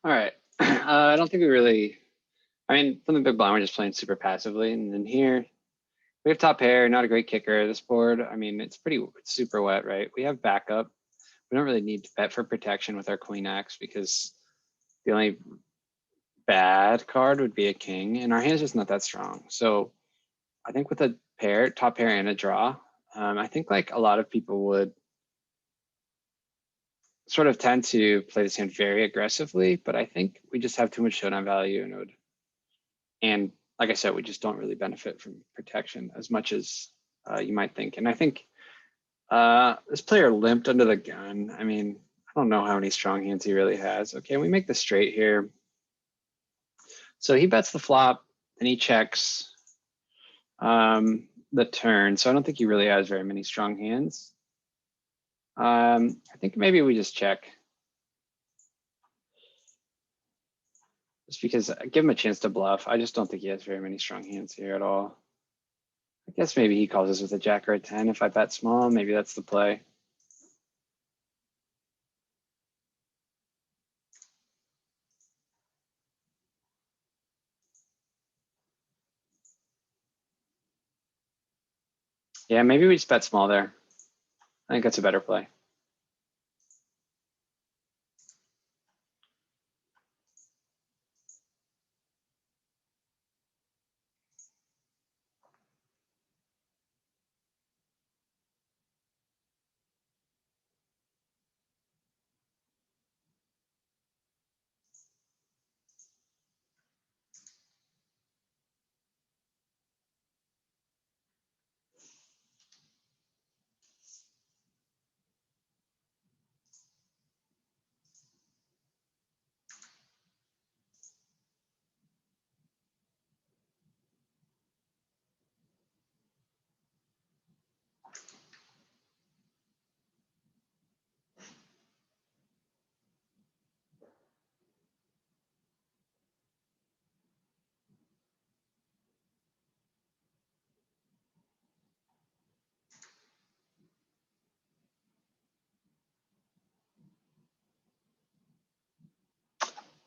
All right. I don't think we really, I mean, from the big blind, we're just playing super passively. And then here, we have top pair, not a great kicker. This board, I mean, it's super wet, right? We have backup. We don't really need to bet for protection with our queen X because the only bad card would be a king, and our hand's just not that strong. So I think with a pair, top pair and a draw, I think like a lot of people would sort of tend to play this hand very aggressively, but I think we just have too much showdown value and like I said, we just don't really benefit from protection as much as you might think. And I think this player limped under the gun. I mean, I don't know how many strong hands he really has. Okay, we make the straight here. So he bets the flop and he checks the turn. So I don't think he really has very many strong hands. I think maybe we just check. Just because I give him a chance to bluff. I just don't think he has very many strong hands here at all. I guess maybe he calls us with a jack or a 10. If I bet small, maybe that's the play. Yeah, maybe we just bet small there. I think that's a better play.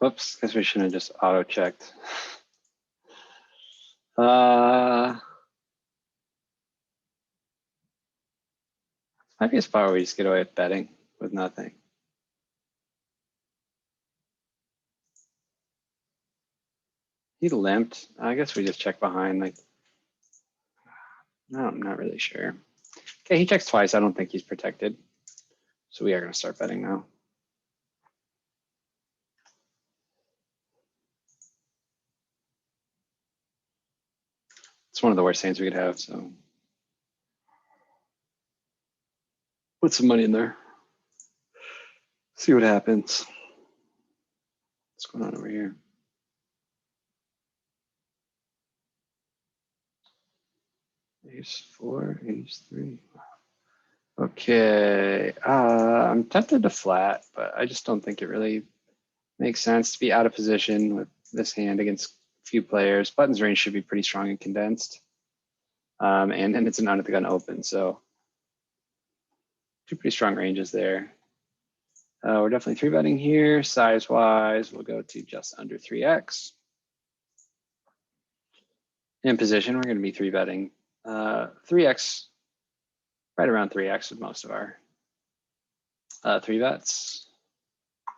Whoops, guess we shouldn't have just auto checked. This might be a spot where we just get away with betting with nothing. He limped. I guess we just check behind. Like, no, I'm not really sure. Okay, he checks twice. I don't think he's protected. So we are going to start betting now. It's one of the worst hands we could have, so put some money in there. See what happens. What's going on over here? Ace 4, ace 3. Okay, I'm tempted to flat, but I just don't think it really makes sense to be out of position with this hand against a few players. Button's range should be pretty strong and condensed. And it's an under the gun open, so two pretty strong ranges there. We're definitely 3-betting here. Size-wise, we'll go to just under 3x. In position, we're going to be 3-betting 3x, right around 3x with most of our 3-bets.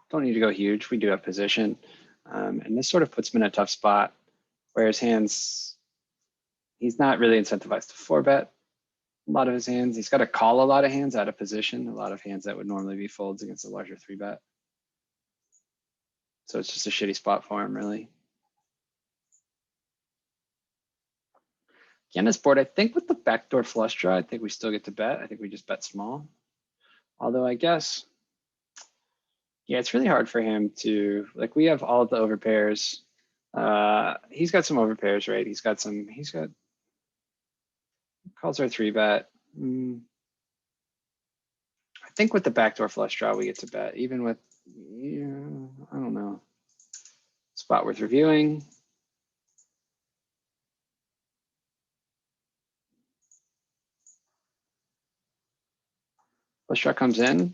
Don't need to go huge. We do have position. And this sort of puts him in a tough spot where his hands, he's not really incentivized to 4-bet a lot of his hands. He's got to call a lot of hands out of position, a lot of hands that would normally be folds against a larger 3-bet. So it's just a shitty spot for him, really. Again, this board, I think with the backdoor flush draw, I think we still get to bet. I think we just bet small. Although I guess, yeah, it's really hard for him to, like, we have all of the overpairs. He's got some overpairs, right? He's got calls our 3-bet. I think with the backdoor flush draw, we get to bet, even with, I don't know. Spot worth reviewing. Flush draw comes in.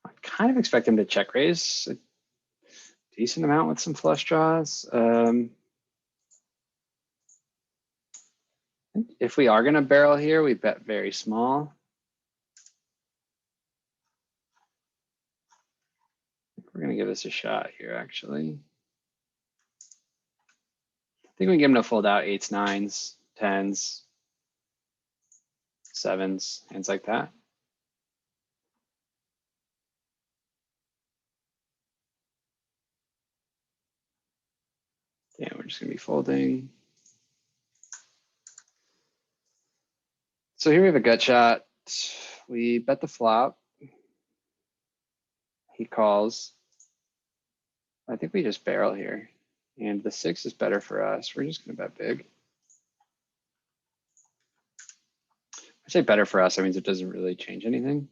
I kind of expect him to check raise. decent amount with some flush draws. If we are gonna barrel here, we bet very small. We're gonna give this a shot here, actually. I think we can get him to fold out 8s, 9s, 10s, 7s, hands like that. Yeah, we're just gonna be folding. So here we have a gut shot. We bet the flop. He calls. I think we just barrel here. And the 6 is better for us. We're just gonna bet big. I say better for us, that means it doesn't really change anything.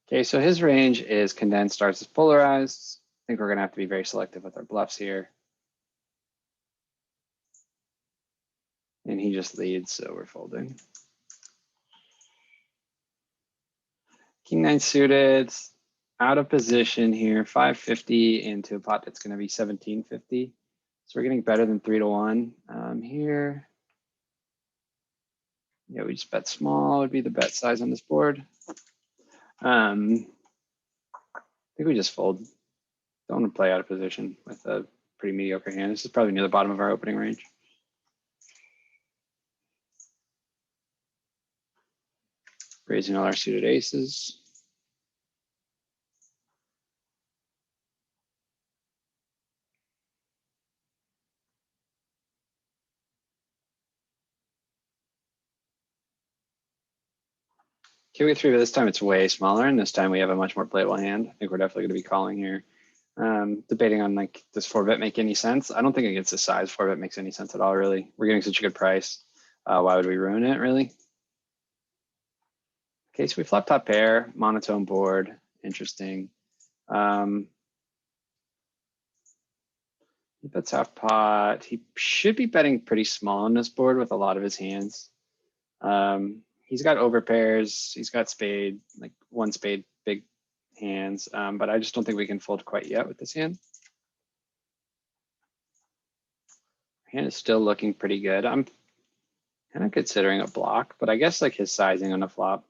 Okay, so his range is condensed, starts as polarized. I think we're gonna have to be very selective with our bluffs here. And he just leads, so we're folding. King 9 suited, out of position here, 550 into a pot that's gonna be 1750. So we're getting better than 3-1 here. Yeah, we just bet small would be the bet size on this board. I think we just fold. Don't want to play out of position with a pretty mediocre hand. This is probably near the bottom of our opening range. Raising all our suited aces. Okay, we 3, but this time it's way smaller, and this time we have a much more playable hand. I think we're definitely going to be calling here. Debating on like, does 4-bet make any sense? I don't think against this size 4-bet makes any sense at all, really. We're getting such a good price. Why would we ruin it, really? Okay, so we flop top pair, monotone board, interesting. He bets half pot. He should be betting pretty small on this board with a lot of his hands. He's got overpairs. He's got spade, like 1 spade, big hands. But I just don't think we can fold quite yet with this hand. Hand is still looking pretty good. I'm kind of considering a block, but I guess like his sizing on the flop.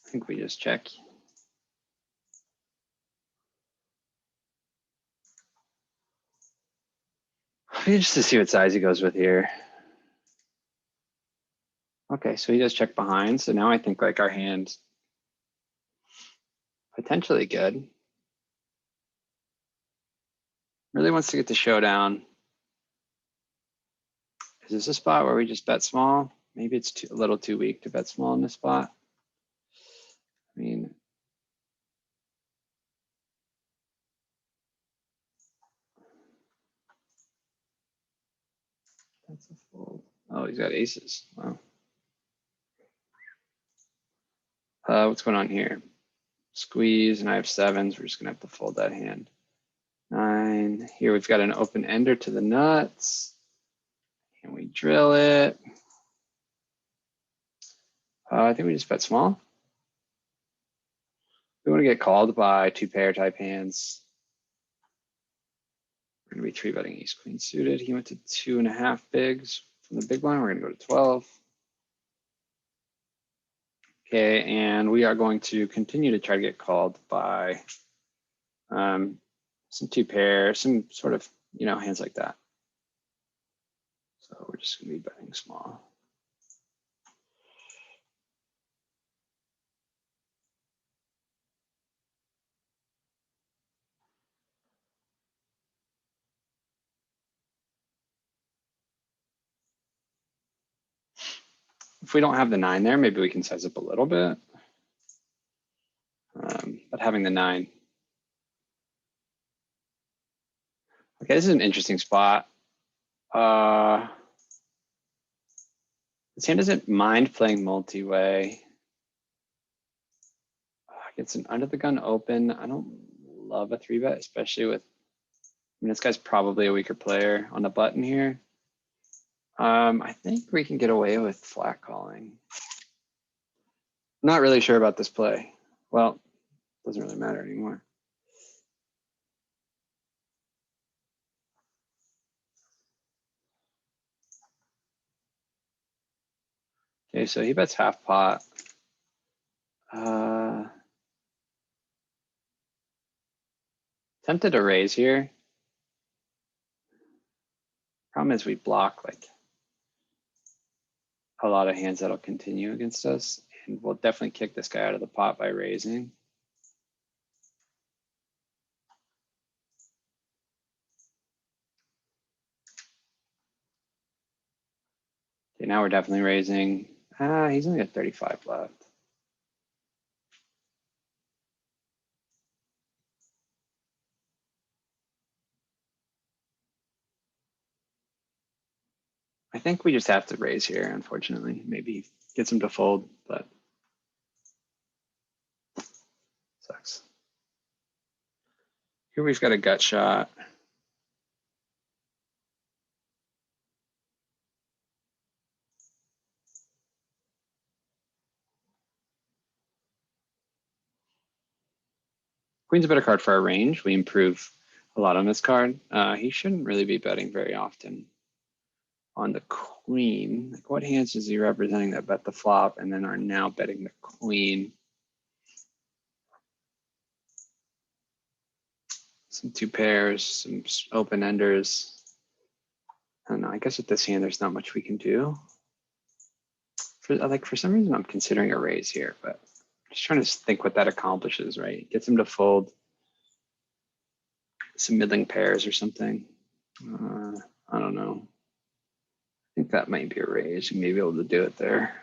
I think we just check. Just to see what size he goes with here. Okay, so he does check behind. So now I think like our hand potentially good. Really wants to get the showdown. Is this a spot where we just bet small? Maybe it's a little too weak to bet small in this spot. I mean, that's a fold. Oh, he's got aces. Wow. What's going on here? Squeeze, and I have 7s. We're just gonna have to fold that hand. 9. Here we've got an open ender to the nuts. Can we drill it? I think we just bet small. We want to get called by 2-pair type hands. We're going to be 3-betting ace queen suited. He went to 2.5 bigs from the big blind. We're going to go to 12. Okay, and we are going to continue to try to get called by some 2-pair, some sort of, hands like that. So we're just going to be betting small. If we don't have the 9 there, maybe we can size up a little bit. But having the 9. Okay, this is an interesting spot. This hand doesn't mind playing multi-way. Gets an under the gun open. I don't love a 3-bet, especially with, this guy's probably a weaker player on the button here. I think we can get away with flat calling. Not really sure about this play. Well, doesn't really matter anymore. Okay, so he bets half pot. Tempted to raise here. Problem is we block like a lot of hands that'll continue against us, and we'll definitely kick this guy out of the pot by raising. Okay, now we're definitely raising. He's only got 35 left. I think we just have to raise here, unfortunately. Maybe gets him to fold, but sucks. Here we've got a gut shot. Queen's a better card for our range. We improve a lot on this card. He shouldn't really be betting very often on the queen. Like, what hands is he representing that bet the flop and then are now betting the queen? Some two pairs, some open enders. I don't know. I guess with this hand, there's not much we can do. For some reason, I'm considering a raise here, but I'm just trying to think what that accomplishes, right? Gets him to fold some middling pairs or something. I don't know. I think that might be a raise. You may be able to do it there.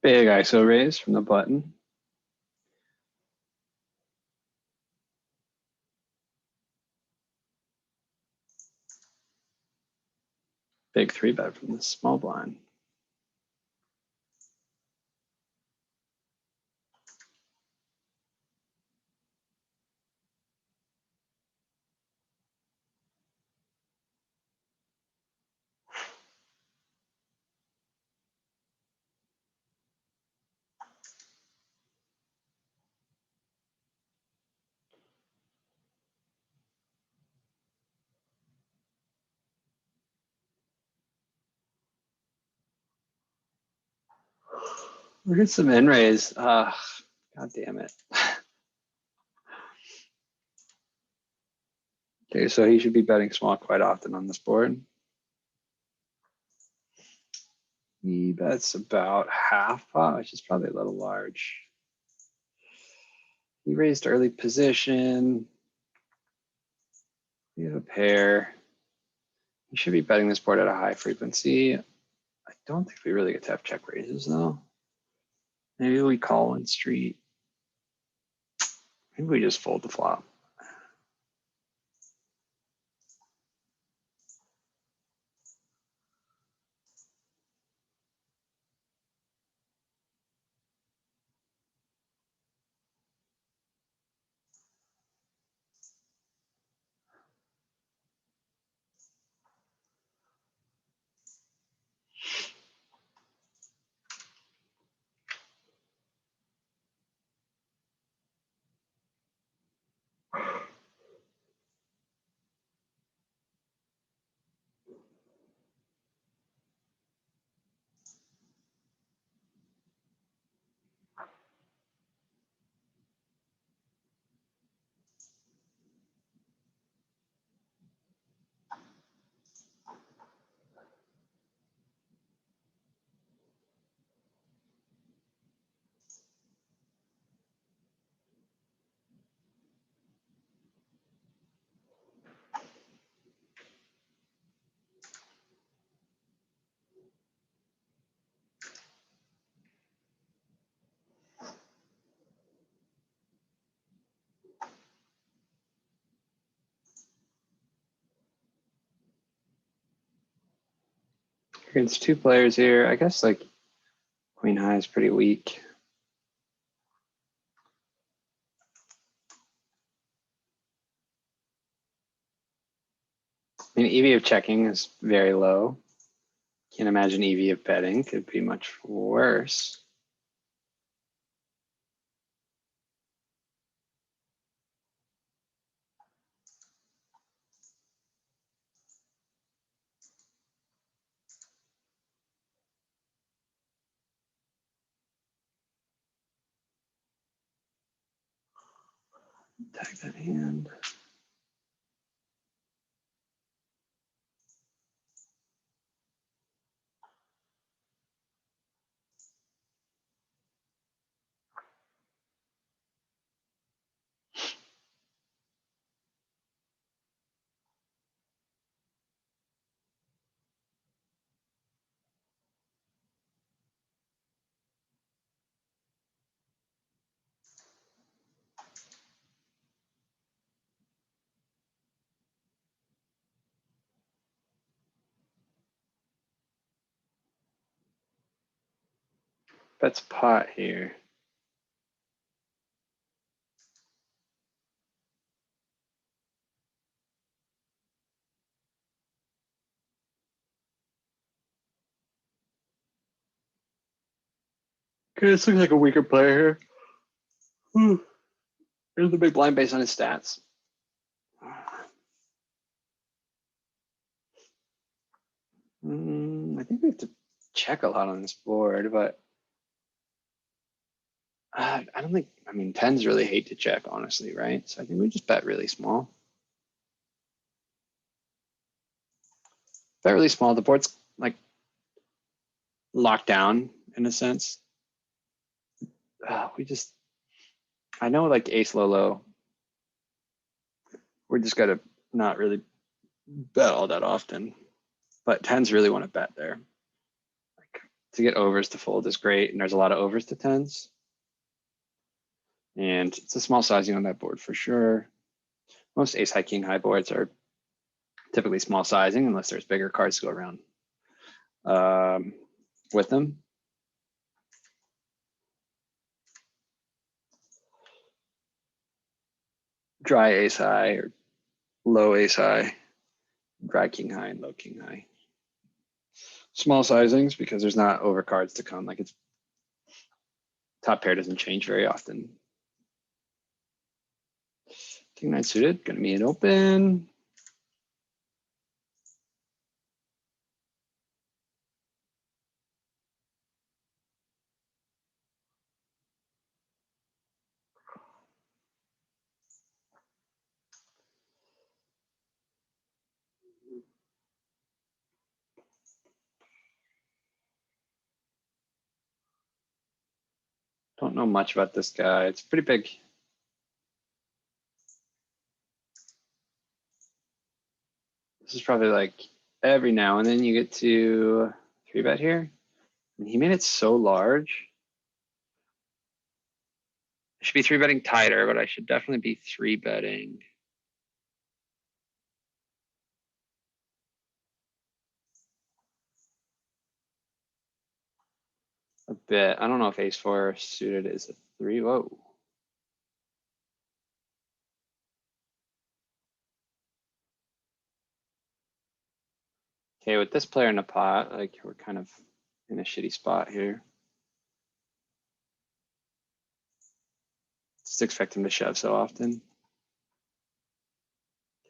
Big ISO raise from the button. Big three bet from the small blind. We're getting some in raise. God damn it. Okay, so he should be betting small quite often on this board. He bets about half pot, which is probably a little large. He raised early position. We have a pair. He should be betting this board at a high frequency. I don't think we really get to have check raises though. Maybe we call in street. Maybe we just fold the flop. Against two players here, I guess like queen high is pretty weak. I mean, EV of checking is very low. Can't imagine EV of betting could be much worse. Tag that hand. Bets pot here. Okay, this looks like a weaker player here. Here's the big blind based on his stats. I think we have to check a lot on this board, but I don't think, I mean, tens really hate to check, honestly, right? So I think we just bet really small. Bet really small. The board's like locked down in a sense. I know like ace low low. We just got to not really bet all that often, but tens really want to bet there. Like to get overs to fold is great, and there's a lot of overs to tens. And it's a small sizing on that board for sure. Most ace high king high boards are typically small sizing unless there's bigger cards to go around with them. Dry ace high or low ace high, dry king high and low king high. Small sizings because there's not over cards to come. Like it's top pair doesn't change very often. King nine suited, gonna be an open. Don't know much about this guy. It's pretty big. This is probably like every now and then you get to 3-bet here. And he made it so large. I should be 3-betting tighter, but I should definitely be 3-betting. A bit. I don't know if ace four suited is a 3. Whoa. Okay, with this player in the pot, like we're kind of in a shitty spot here. Just expect him to shove so often.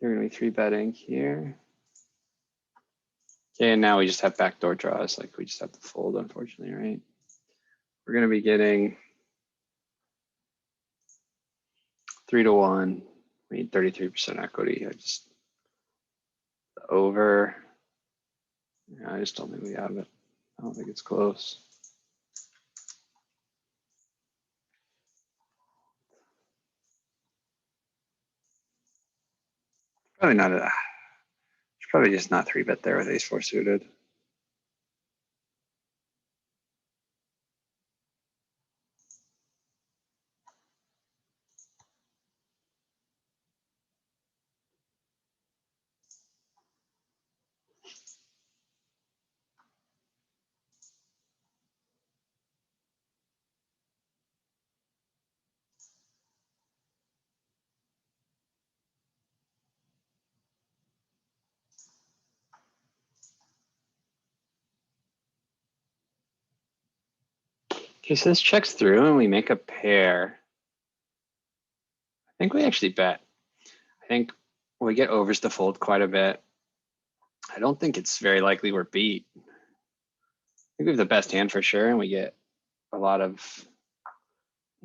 You're gonna be 3-betting here. Okay, and now we just have backdoor draws. Like we just have to fold, unfortunately, right? We're gonna be getting 3-1. We need 33% equity. Over. Yeah, I just don't think we have it. I don't think it's close. Probably not a. Should probably just not 3-bet there with ace four suited. Okay, so this checks through and we make a pair. I think we actually bet. I think we get overs to fold quite a bit. I don't think it's very likely we're beat. I think we have the best hand for sure, and we get a lot of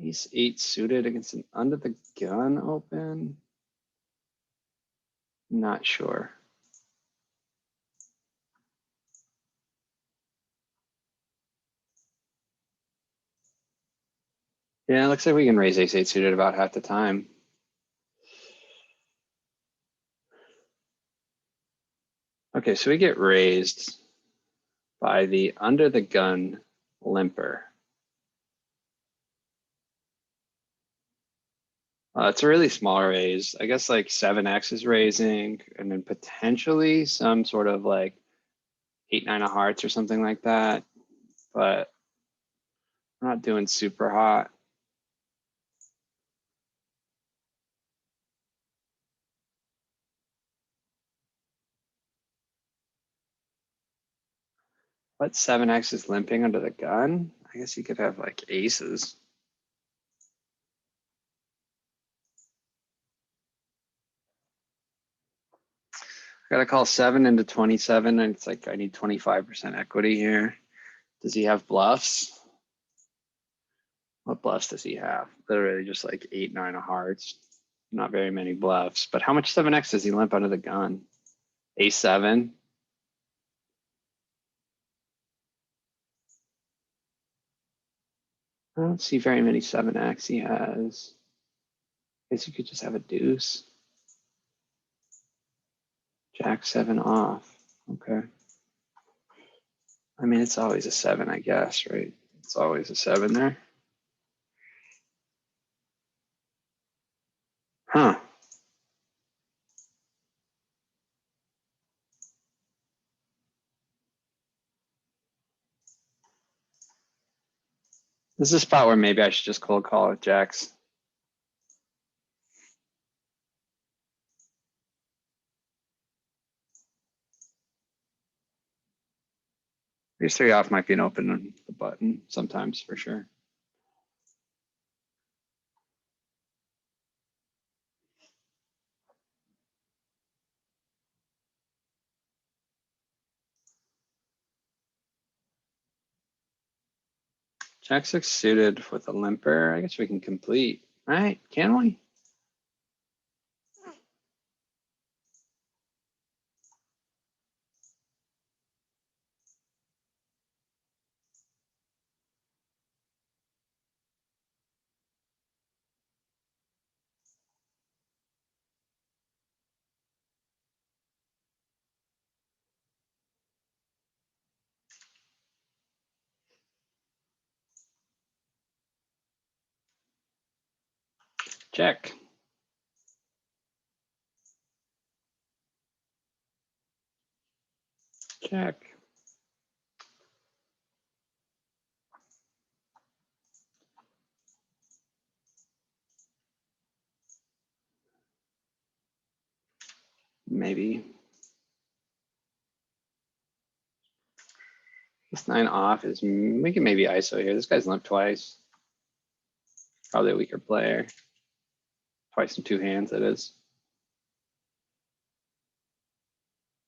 ace eight suited against an under the gun open. Not sure. Yeah, it looks like we can raise ace eight suited about half the time. Okay, so we get raised by the under the gun limper. It's a really small raise. I guess like 7x is raising, and then potentially some sort of like 8-9 of hearts or something like that. But we're not doing super hot. What 7x is limping under the gun? I guess you could have like aces. Gotta call 7 into 27, and it's like I need 25% equity here. Does he have bluffs? What bluffs does he have? Literally just like 8-9 of hearts. Not very many bluffs. But how much 7x does he limp under the gun? A7. I don't see very many 7x he has. I guess you could just have a deuce. Jack 7 off. Okay. I mean, it's always a 7, I guess, right? It's always a 7 there. Huh. This is a spot where maybe I should just cold call with jacks. Ace 3 off might be an open on the button sometimes for sure. Jack 6 suited with a limper. I guess we can complete, right? Can we? Check. Check. Maybe. Ace 9 off is, we can maybe ISO here. This guy's limped twice. Probably a weaker player. Twice in 2 hands, that is.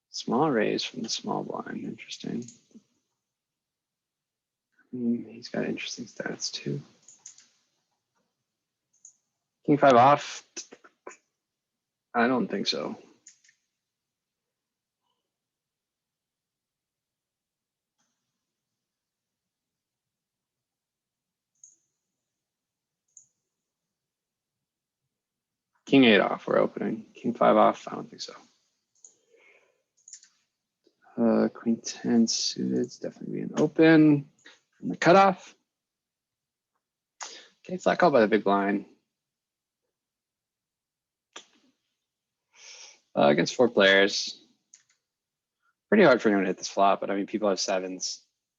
Small raise from the small blind. Interesting. He's got interesting stats too. King 5 off. I don't think so. King 8 off, we're opening. King 5 off, I don't think so. Queen 10 suited, it's definitely being open. From the cutoff. Okay, flat call by the big blind. Against 4 players. Pretty hard for anyone to hit this flop, but I mean, people have 7s,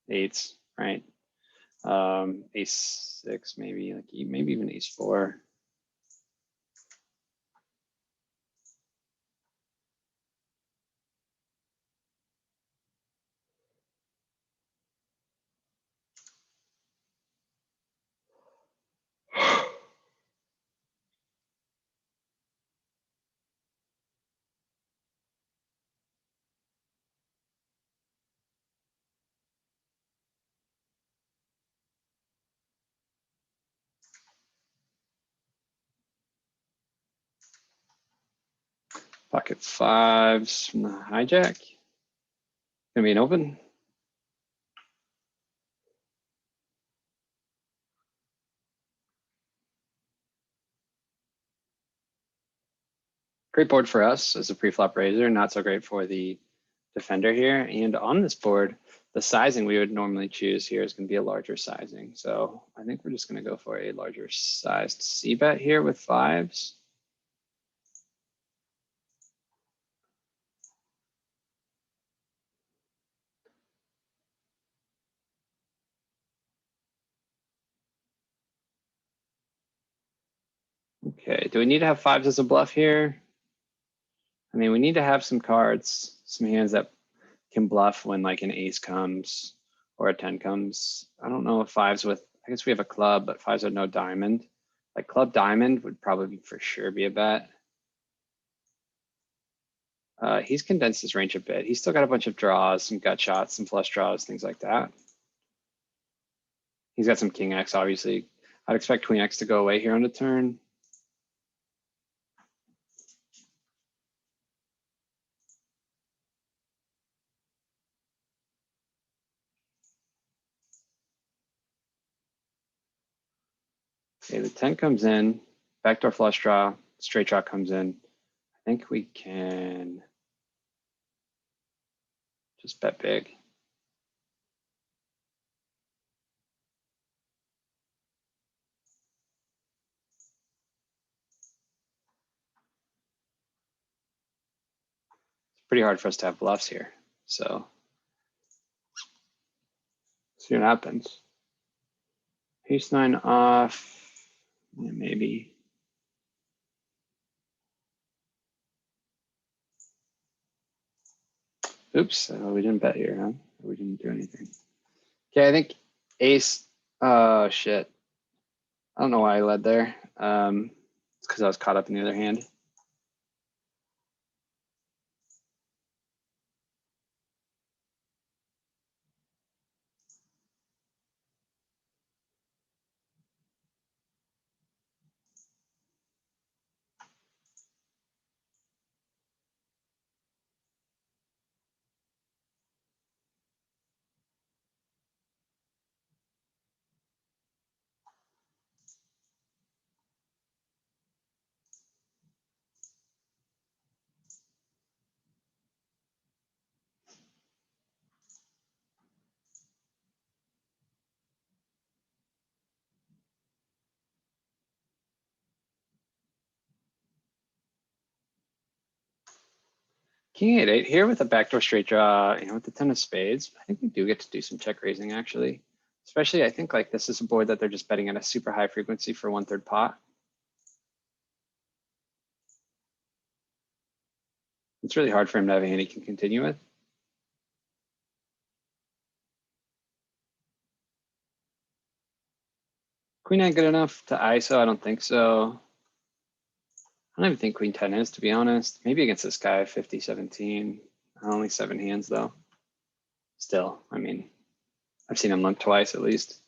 8s, right? Ace 6, maybe, like maybe even ace 4. Pocket fives from the hijack. Gonna be an open. Great board for us as a pre-flop raiser, not so great for the defender here. And on this board, the sizing we would normally choose here is going to be a larger sizing. So I think we're just going to go for a larger sized C bet here with fives. Okay, do we need to have fives as a bluff here? I mean, we need to have some cards, some hands that can bluff when like an ace comes or a 10 comes. I don't know if fives with, I guess we have a club, but fives with no diamond. Like club diamond would probably for sure be a bet. He's condensed his range a bit. He's still got a bunch of draws, some gut shots, some flush draws, things like that. He's got some king X, obviously. I'd expect queen X to go away here on the turn. Okay, the 10 comes in, backdoor flush draw, straight draw comes in. I think we can just bet big. It's pretty hard for us to have bluffs here. So see what happens. Ace nine off, yeah, maybe. Oops, we didn't bet here, huh? We didn't do anything. Okay, I think ace, oh shit. I don't know why I led there. It's because I was caught up in the other hand. King 8-8 here with a backdoor straight draw, with the 10 of spades. I think we do get to do some check raising actually. Especially I think like this is a board that they're just betting at a super high frequency for 1/3 pot. It's really hard for him to have a hand he can continue with. Queen 9 good enough to ISO? I don't think so. I don't even think Queen 10 is, to be honest. Maybe against this guy, 50-17. Only 7 hands though. Still, I mean, I've seen him limp twice at least.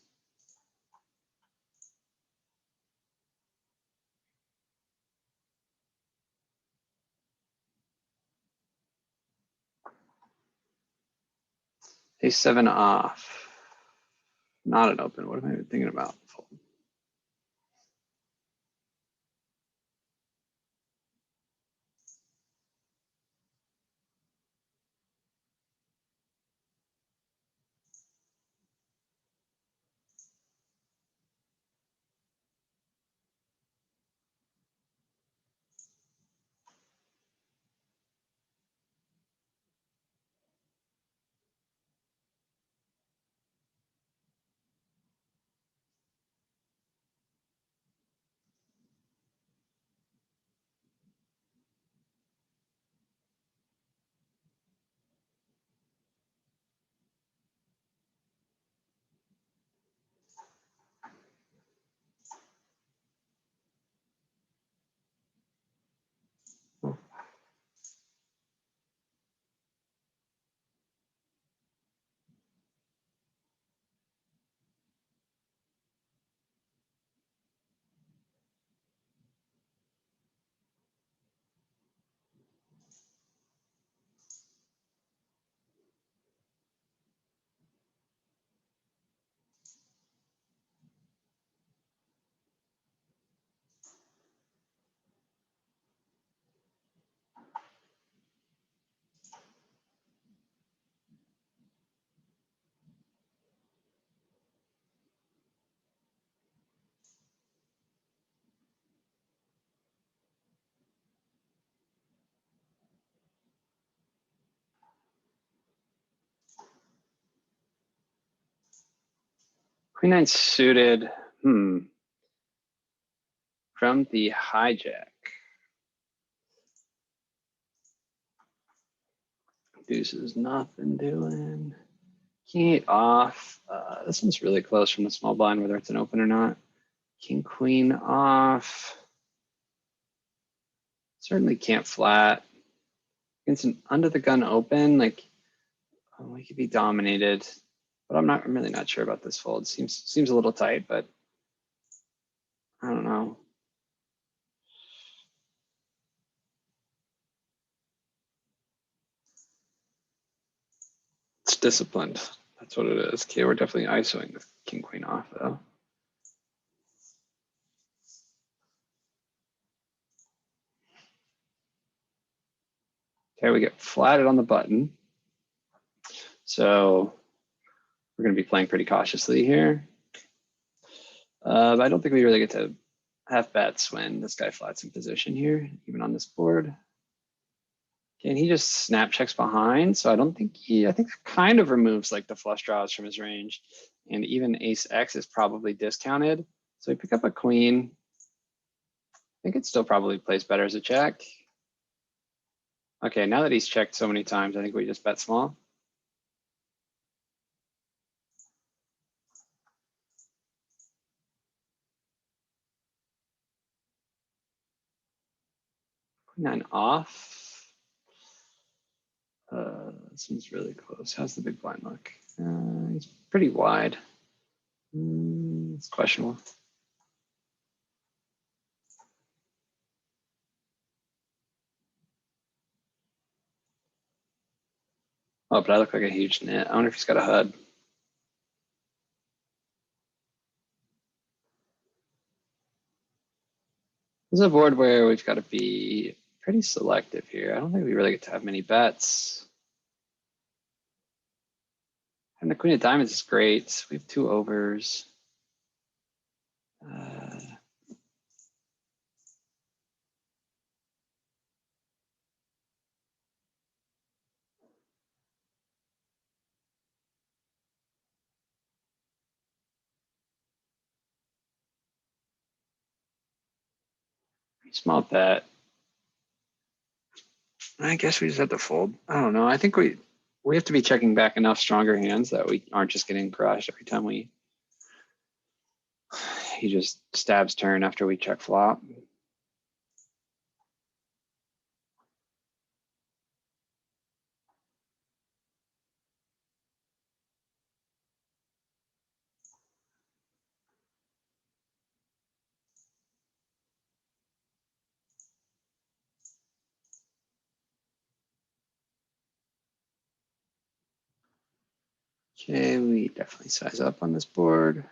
Ace 7 off. Not an open. What am I even thinking about? Queen nine suited. From the hijack. Deuces nothing doing. King eight off. This one's really close from the small blind, whether it's an open or not. King queen off. Certainly can't flat. Against an under the gun open, like we could be dominated. But I'm really not sure about this fold. Seems a little tight, but I don't know. It's disciplined. That's what it is. Okay, we're definitely ISOing the king queen off though. Okay, we get flatted on the button. So we're going to be playing pretty cautiously here. But I don't think we really get to have bets when this guy flats in position here, even on this board. Okay, and he just snap checks behind. So I don't think I think kind of removes like the flush draws from his range. And even ace X is probably discounted. So we pick up a queen. I think it still probably plays better as a check. Okay, now that he's checked so many times, I think we just bet small. Queen nine off. This one's really close. How's the big blind look? He's pretty wide. It's questionable. Oh, but I look like a huge nit. I wonder if he's got a HUD. This is a board where we've got to be pretty selective here. I don't think we really get to have many bets. And the queen of diamonds is great. We have two overs. Small bet. I guess we just have to fold. I don't know. I think we have to be checking back enough stronger hands that we aren't just getting crushed every time he just stabs turn after we check flop. Okay, we definitely size up on this board.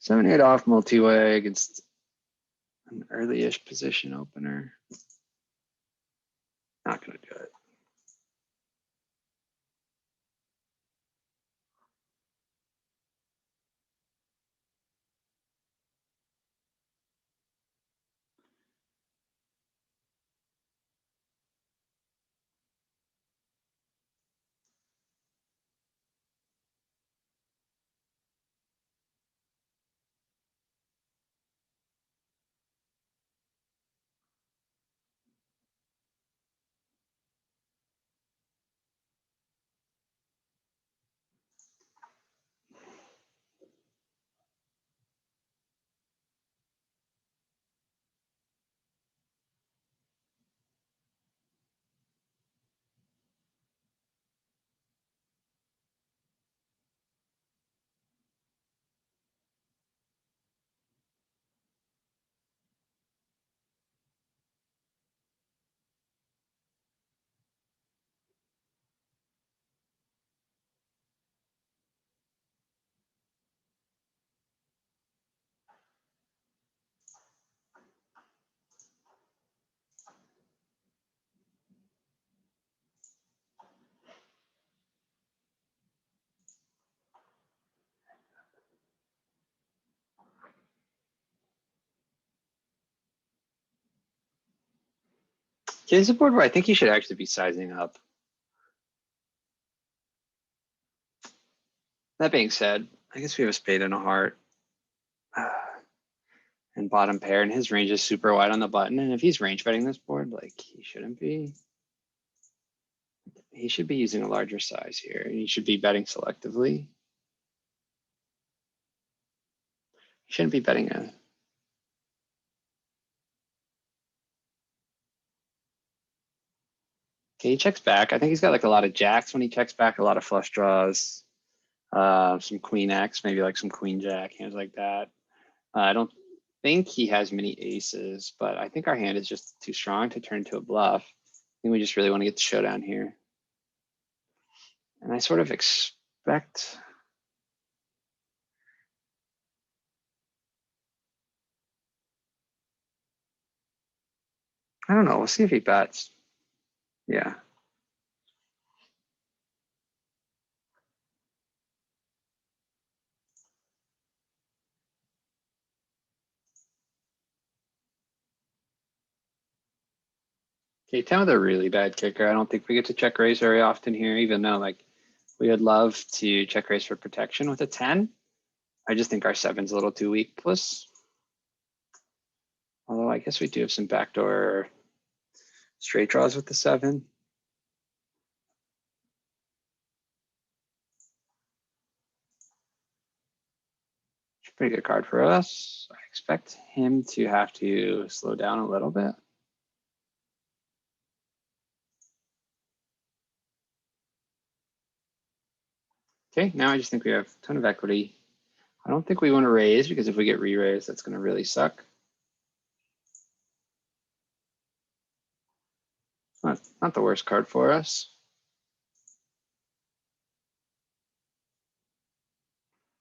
Seven, eight off multi-way against an early-ish position opener. Not gonna do it. Here's a board where I think he should actually be sizing up. That being said, I guess we have a spade and a heart. And bottom pair, and his range is super wide on the button. And if he's range betting this board, like he shouldn't be. He should be using a larger size here. And he should be betting selectively. He shouldn't be betting a. Okay, he checks back. I think he's got like a lot of jacks when he checks back, a lot of flush draws, some queen X, maybe like some queen jack, hands like that. I don't think he has many aces, but I think our hand is just too strong to turn into a bluff. I think we just really want to get the showdown here. And I sort of expect. I don't know. We'll see if he bets. Yeah. Okay, 10 with a really bad kicker. I don't think we get to check raise very often here, even though like we would love to check raise for protection with a 10. I just think our 7's a little too weak. Plus, although I guess we do have some backdoor straight draws with the 7. It's a pretty good card for us. I expect him to have to slow down a little bit. Okay, now I just think we have a ton of equity. I don't think we want to raise because if we get re-raised, that's going to really suck. Not the worst card for us.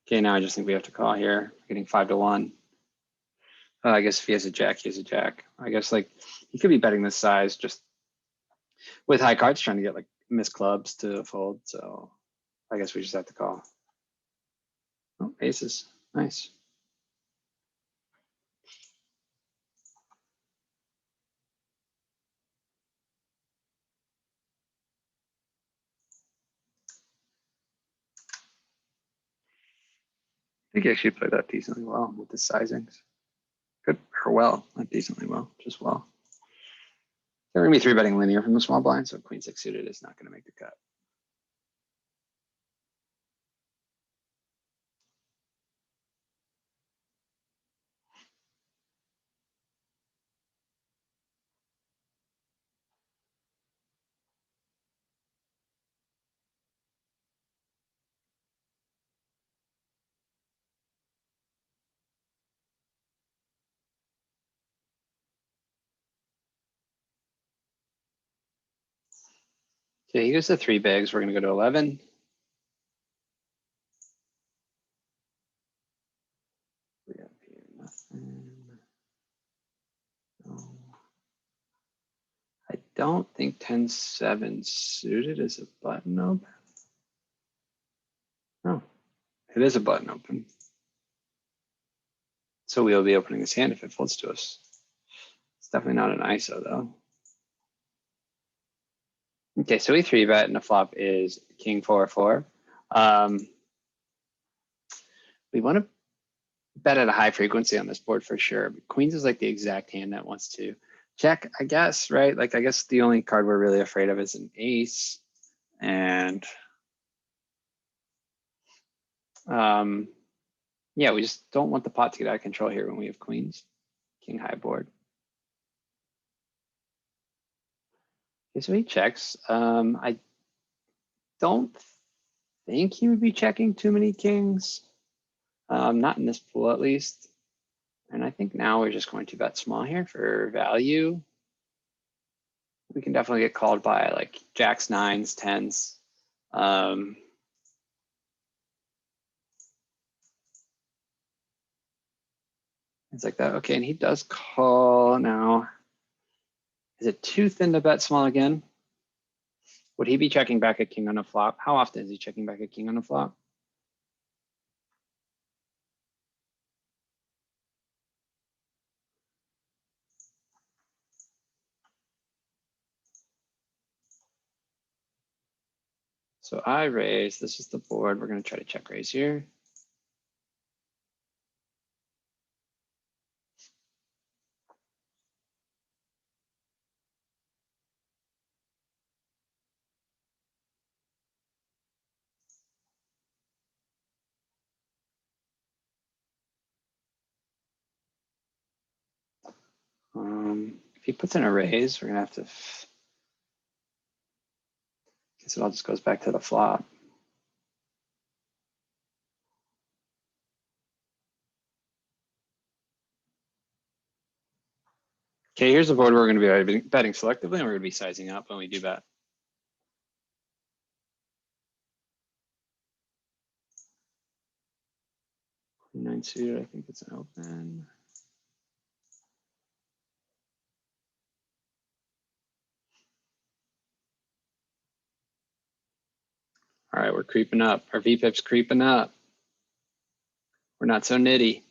Okay, now I just think we have to call here, getting 5-1. I guess if he has a jack, he has a jack. I guess like he could be betting this size just with high cards, trying to get like missed clubs to fold. So I guess we just have to call. Oh, aces, nice. I think he actually played that decently well with the sizings. Good or well, not decently well, just well. They're gonna be 3-betting linear from the small blind, so queen 6 suited is not gonna make the cut. Okay, he goes to 3 bigs. We're gonna go to 11. We have here nothing. No. I don't think 10-7 suited is a button open. No, it is a button open. So we'll be opening his hand if it folds to us. It's definitely not an ISO though. Okay, so we 3-bet and the flop is king 4-4. We want to bet at a high frequency on this board for sure. But Queens is like the exact hand that wants to check, I guess, right? Like I guess the only card we're really afraid of is an ace. And yeah, we just don't want the pot to get out of control here when we have queens. King high board. Okay, so he checks. I don't think he would be checking too many kings. Not in this pool at least. And I think now we're just going to bet small here for value. We can definitely get called by like jacks, nines, tens. It's like that. Okay, and he does call now. Is it too thin to bet small again? Would he be checking back a king on a flop? How often is he checking back a king on a flop? So I raise, this is the board. We're gonna try to check raise here. If he puts in a raise, we're gonna have to, guess it all just goes back to the flop. Okay, here's the board we're gonna be betting selectively and we're gonna be sizing up when we do that. Queen nine suited, I think it's an open. All right, we're creeping up. Our VPIP's creeping up. We're not so nitty.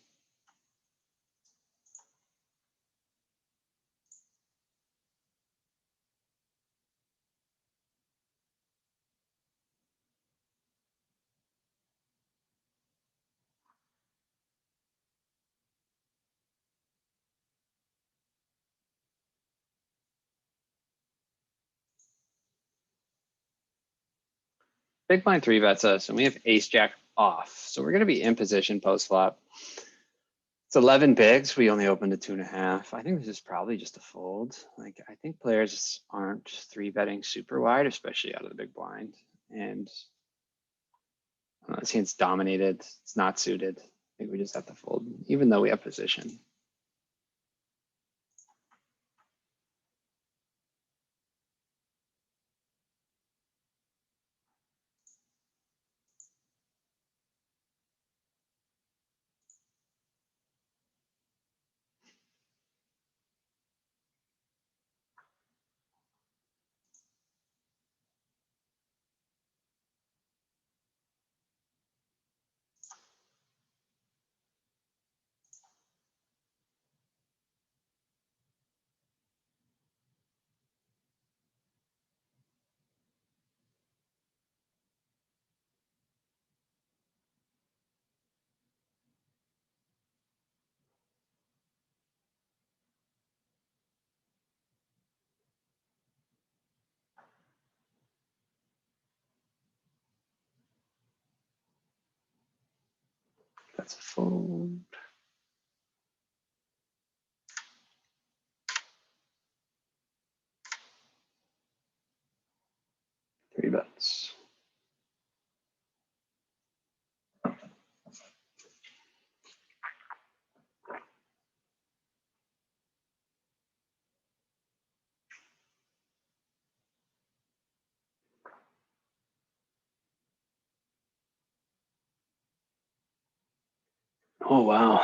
Big blind three bets us and we have ace jack off. So we're gonna be in position post flop. It's 11 bigs. We only opened to 2.5. I think this is probably just a fold. Like I think players aren't three betting super wide, especially out of the big blind. And this hand's dominated. It's not suited. I think we just have to fold, even though we have position. That's a fold. Three bets. Oh, wow.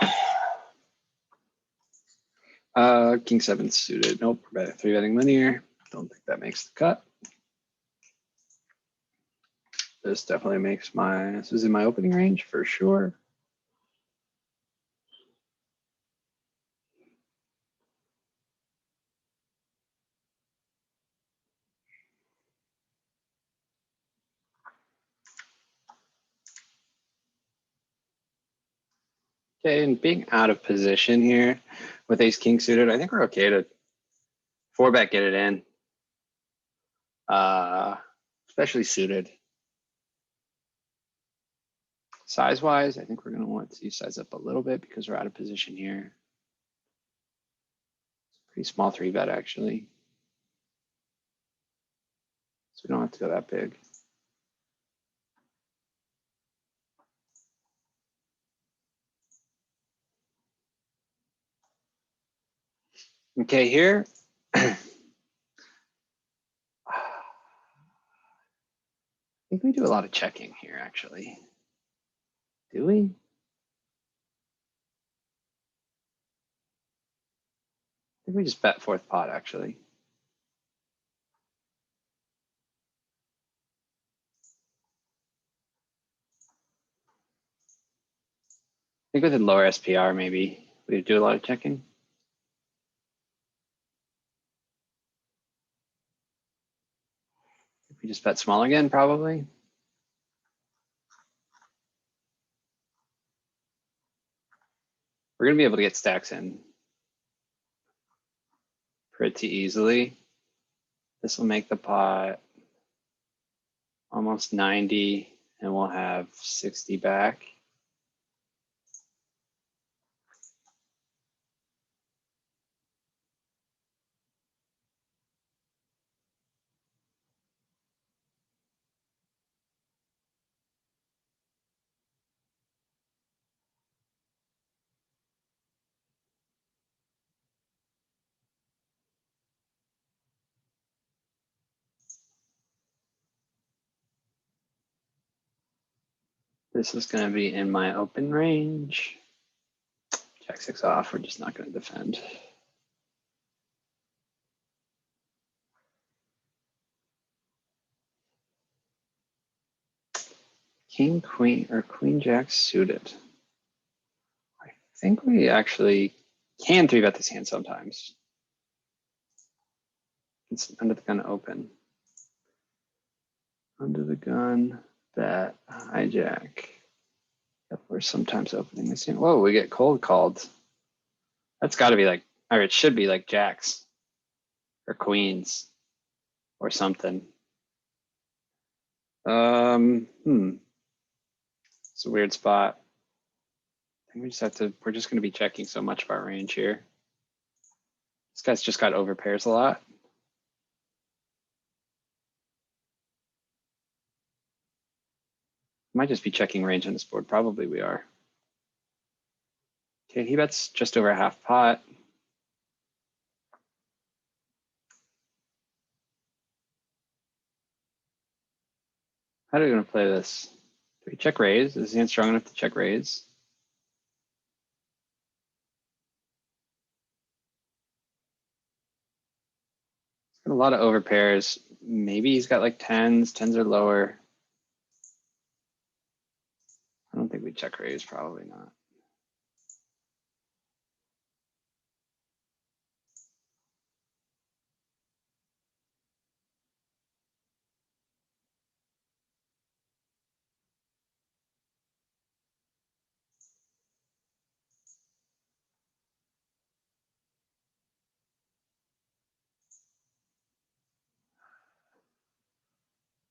King seven suited. Nope, we're three betting linear. Don't think that makes the cut. This definitely makes this is in my opening range for sure. Okay, and being out of position here with ace king suited, I think we're okay to four bet get it in. Especially suited. Size wise, I think we're gonna want to size up a little bit because we're out of position here. Pretty small three bet actually. So we don't have to go that big. Okay, here. I think we do a lot of checking here, actually. Do we? I think we just bet fourth pot, actually. I think with a lower SPR, maybe we do a lot of checking. We just bet small again, probably. We're gonna be able to get stacks in pretty easily. This will make the pot almost 90 and we'll have 60 back. This is going to be in my open range. Jack 6 off, we're just not going to defend. King, queen, or queen jack suited. I think we actually can 3-bet this hand sometimes. It's under the gun open. Under the gun, bet, hijack. Yep, we're sometimes opening this hand. Whoa, we get cold called. That's got to be like, or it should be like jacks or queens or something. It's a weird spot. I think we just have to, we're just going to be checking so much of our range here. This guy's just got over pairs a lot. Might just be checking range on this board. Probably we are. Okay, he bets just over half pot. How are we going to play this? Do we check raise? Is his hand strong enough to check raise? He's got a lot of over pairs. Maybe he's got like tens. Tens are lower. I don't think we check raise. Probably not.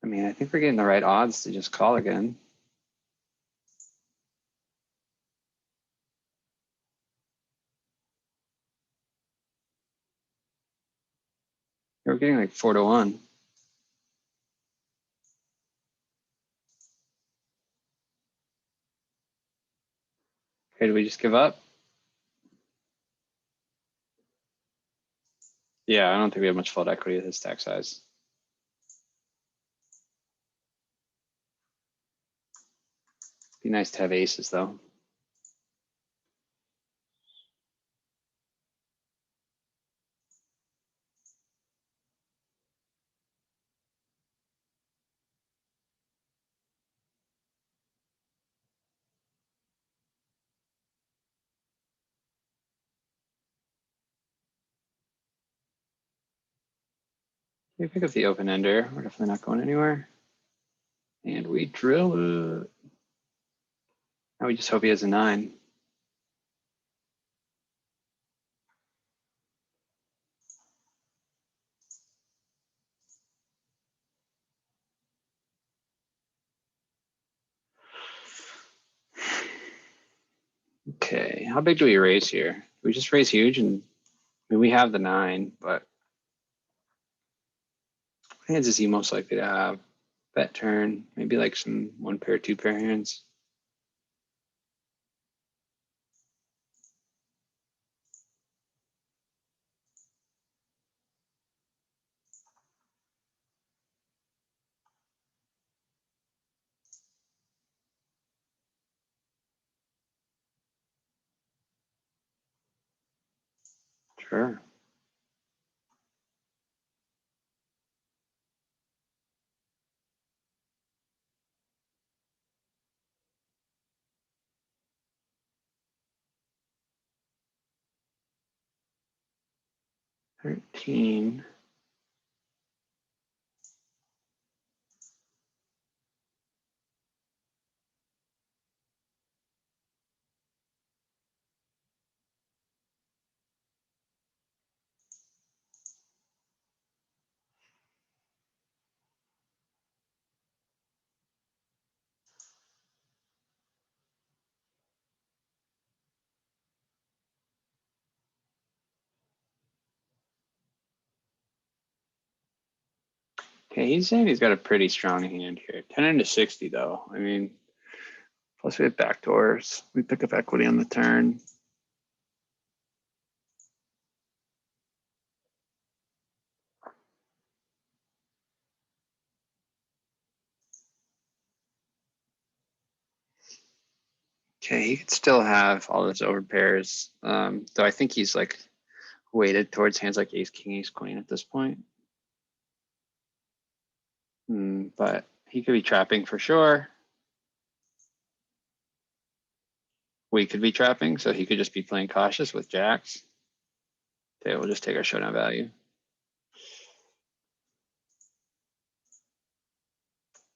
I mean, I think we're getting the right odds to just call again. We're getting like 4-1. Okay, do we just give up? Yeah, I don't think we have much fold equity at this stack size. Be nice to have aces though. We pick up the open ender. We're definitely not going anywhere. And we drill it. Now we just hope he has a 9. Okay, how big do we raise here? Do we just raise huge? And I mean, we have the 9, but what hands is he most likely to have? Bet turn, maybe like some 1 pair, 2 pair hands. Sure. $13. Okay, he's saying he's got a pretty strong hand here. 10 into 60 though. I mean, plus we have backdoors. We pick up equity on the turn. Okay, he could still have all those overpairs. Though I think he's like weighted towards hands like ace, king, ace, queen at this point. But he could be trapping for sure. We could be trapping, so he could just be playing cautious with jacks. Okay, we'll just take our showdown value.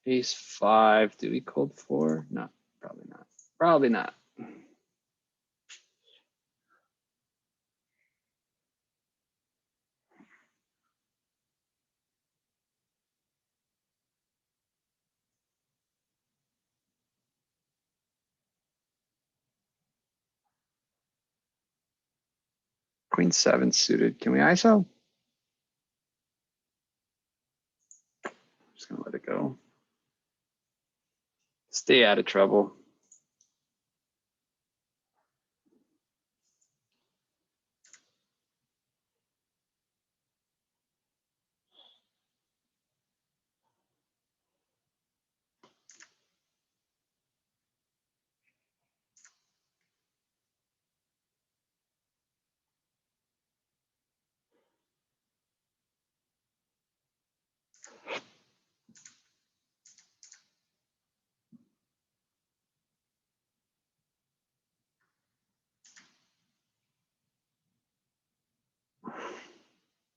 Ace 5, do we cold 4? No, probably not. Probably not. Queen 7 suited. Can we ISO? Just gonna let it go. Stay out of trouble.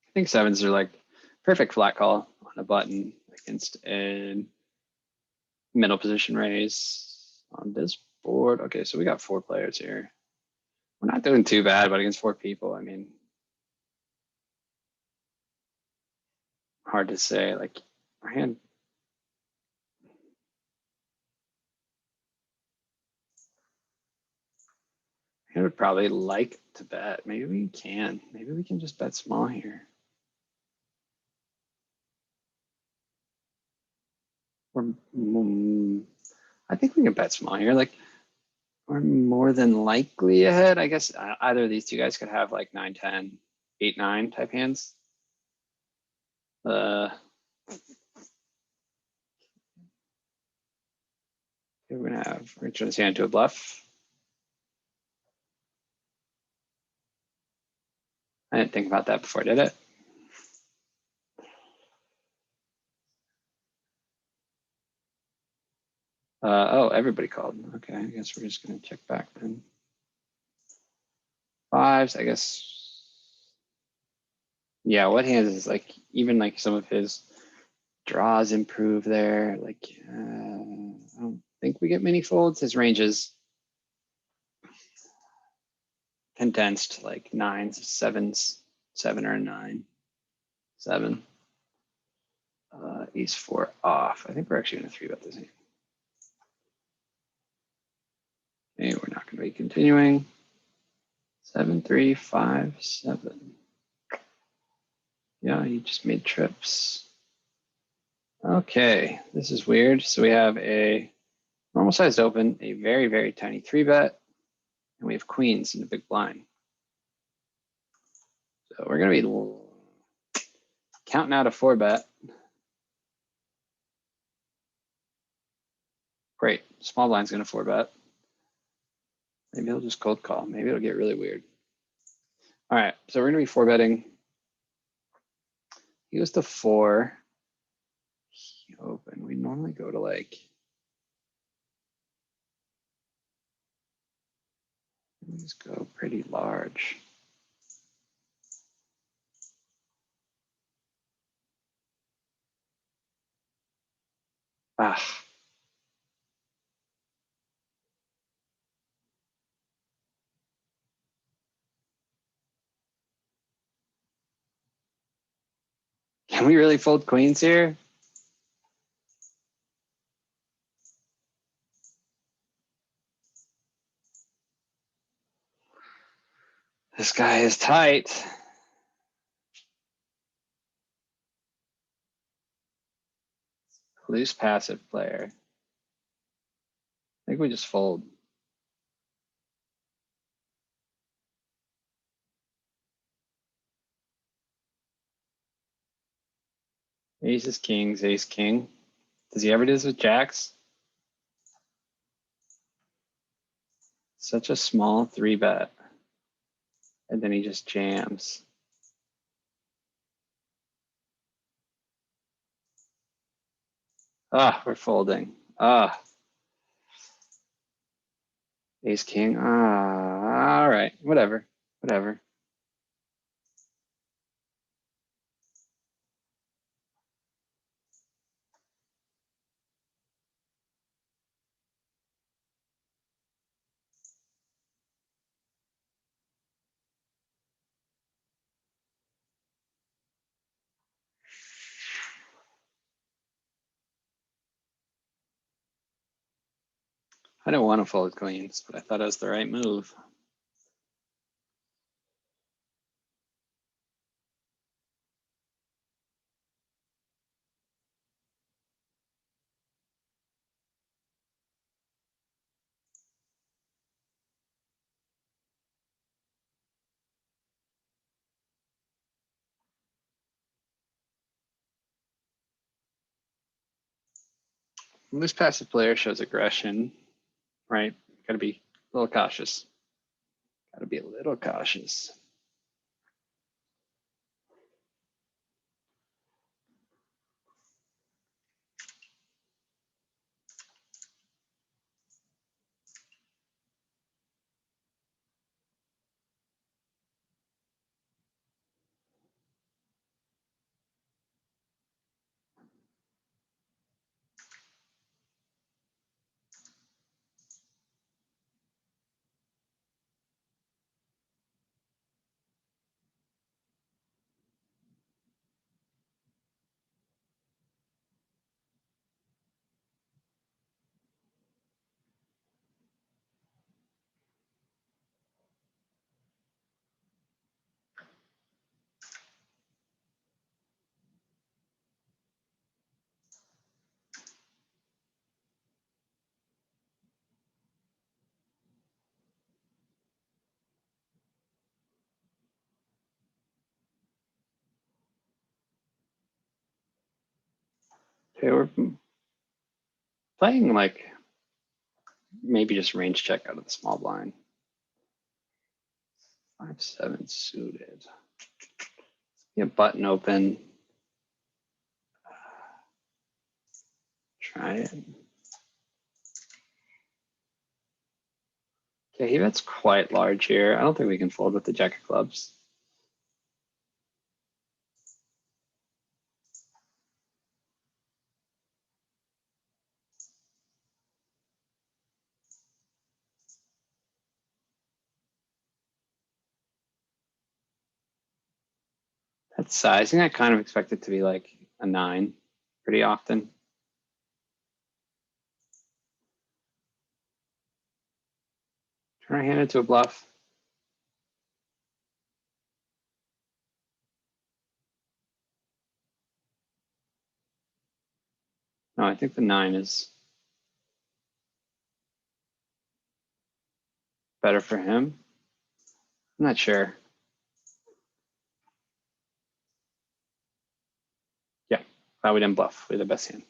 I think 7s are like perfect flat call on a button against a middle position raise on this board. Okay, so we got 4 players here. We're not doing too bad, but against 4 people, I mean, hard to say. Like our hand. I would probably like to bet. Maybe we can. Maybe we can just bet small here. Or I think we can bet small here. Like we're more than likely ahead. I guess either of these two guys could have like 9, 10, 8, 9 type hands. We're gonna turn this hand into a bluff. I didn't think about that before, did it? Oh, everybody called. Okay, I guess we're just gonna check back then. 5s, I guess. Yeah, what hands is like even like some of his draws improve there. Like I don't think we get many folds. His range is condensed, like 9s, 7s, 7 or a 9, 7. Ace 4 off. I think we're actually gonna 3-bet this hand. Okay, we're not gonna be continuing. 7, 3, 5, 7. Yeah, he just made trips. Okay, this is weird. So we have a normal sized open, a very, very tiny 3-bet, and we have queens in the big blind. So we're gonna be counting out a 4-bet. Great, small blind's gonna 4-bet. Maybe he'll just cold call. Maybe it'll get really weird. All right, so we're gonna be 4-betting. He goes to 4. He open. We normally go to like, let's go pretty large. Ah. Can we really fold queens here? This guy is tight. Loose passive player. I think we just fold. Aces, kings, ace, king. Does he ever do this with jacks? Such a small 3-bet. And then he just jams. Ah, we're folding. Ah. Ace, king. Ah, all right. Whatever. Whatever. I don't want to fold queens, but I thought it was the right move. Loose passive player shows aggression, right? Got to be a little cautious. Got to be a little cautious. Okay, we're playing like maybe just range check out of the small blind. 5-7 suited. Yeah, button open. Try it. Okay, he bets quite large here. I don't think we can fold with the jack of clubs. That sizing, I kind of expect it to be like a 9 pretty often. Turn our hand into a bluff. No, I think the 9 is better for him. I'm not sure. Yeah, we didn't bluff. We're the best hand.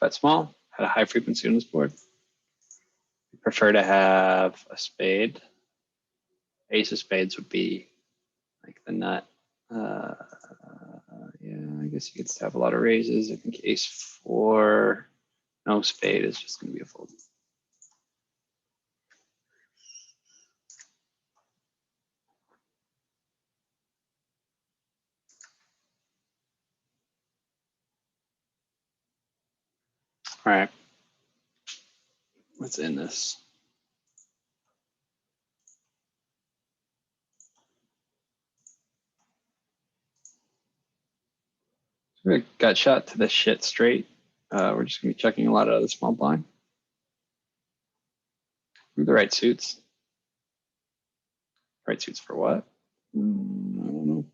bet small, had a high frequency on this board. We prefer to have a spade. Ace of spades would be like the nut. Yeah, I guess you could have a lot of raises. I think ace four, no spade is just going to be a fold. All right. What's in this? We got shot to the shit straight. We're just gonna be checking a lot out of the small blind. The right suits. Right suits for what? I don't know.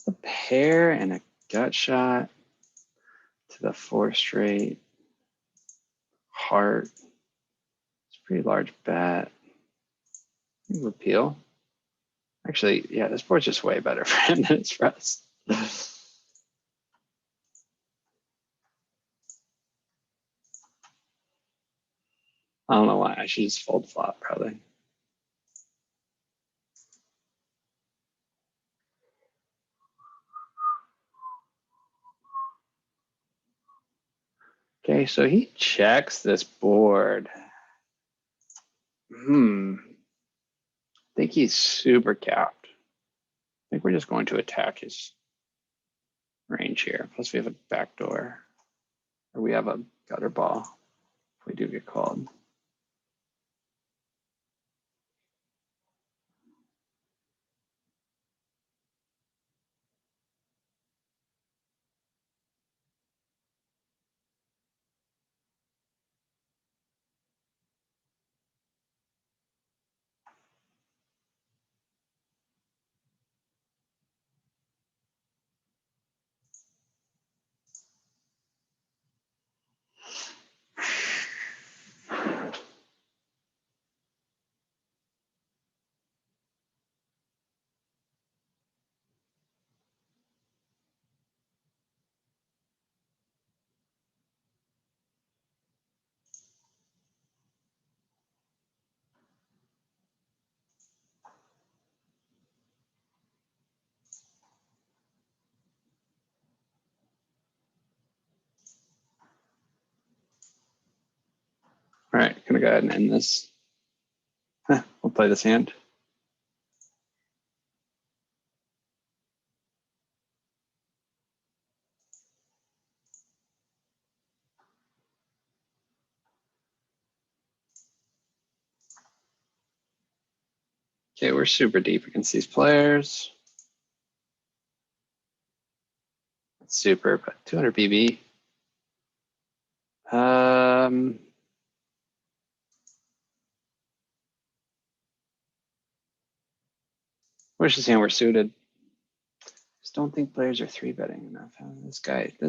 A pair and a gut shot to the four straight. Heart. It's a pretty large bet. Repeal. Actually, yeah, this board's just way better for him than it's for us. I don't know why. I should just fold flop, probably. Okay, so he checks this board. I think he's super capped. I think we're just going to attack his range here. Plus we have a backdoor, or we have a gutter ball if we do get called. All right, gonna go ahead and end this. We'll play this hand. Okay, we're super deep against these players. Super, but 200 BB. Wish this hand were suited. Just don't think players are three betting enough. This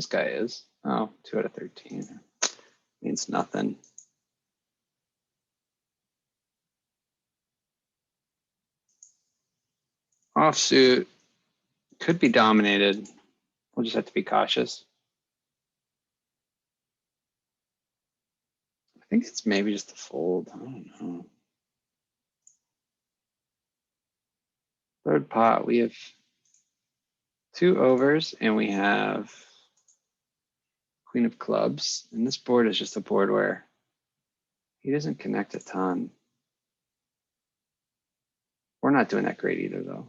guy is. Oh, 2 out of 13. Means nothing. Offsuit could be dominated. We'll just have to be cautious. I think it's maybe just a fold. I don't know. Third pot, we have 2 overs and we have queen of clubs. And this board is just a board where he doesn't connect a ton. We're not doing that great either, though.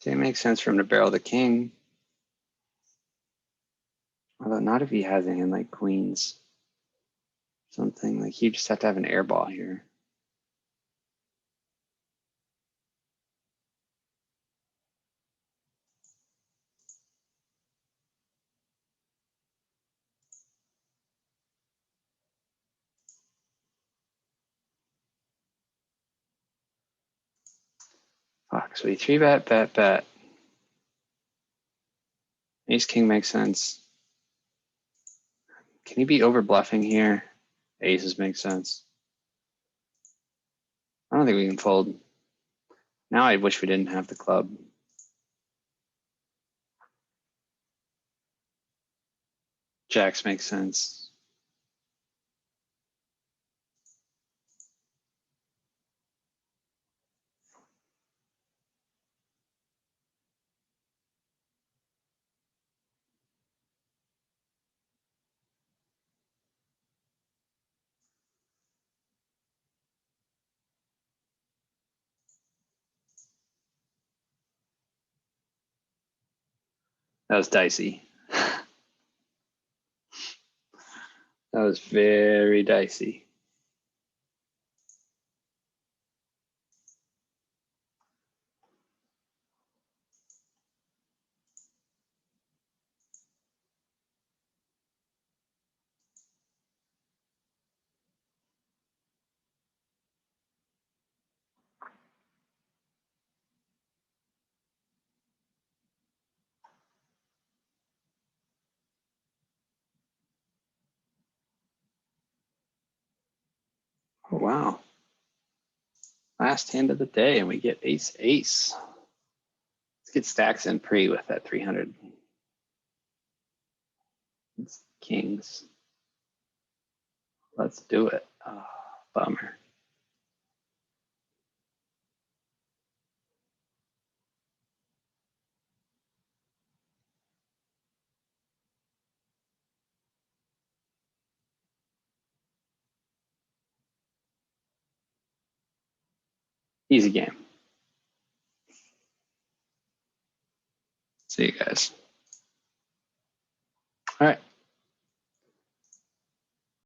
Okay, it makes sense for him to barrel the king. Although not if he has a hand like queens. Something like you just have to have an air ball here. Fuck, so we 3-bet, bet. Ace king makes sense. Can he be over bluffing here? Aces make sense. I don't think we can fold. Now I wish we didn't have the club. Jacks make sense. That was dicey. That was very dicey. Oh, wow. Last hand of the day, and we get ace, ace. Let's get stacks in pre with that 300. It's kings. Let's do it. Oh, bummer. Easy game. See you guys. All right.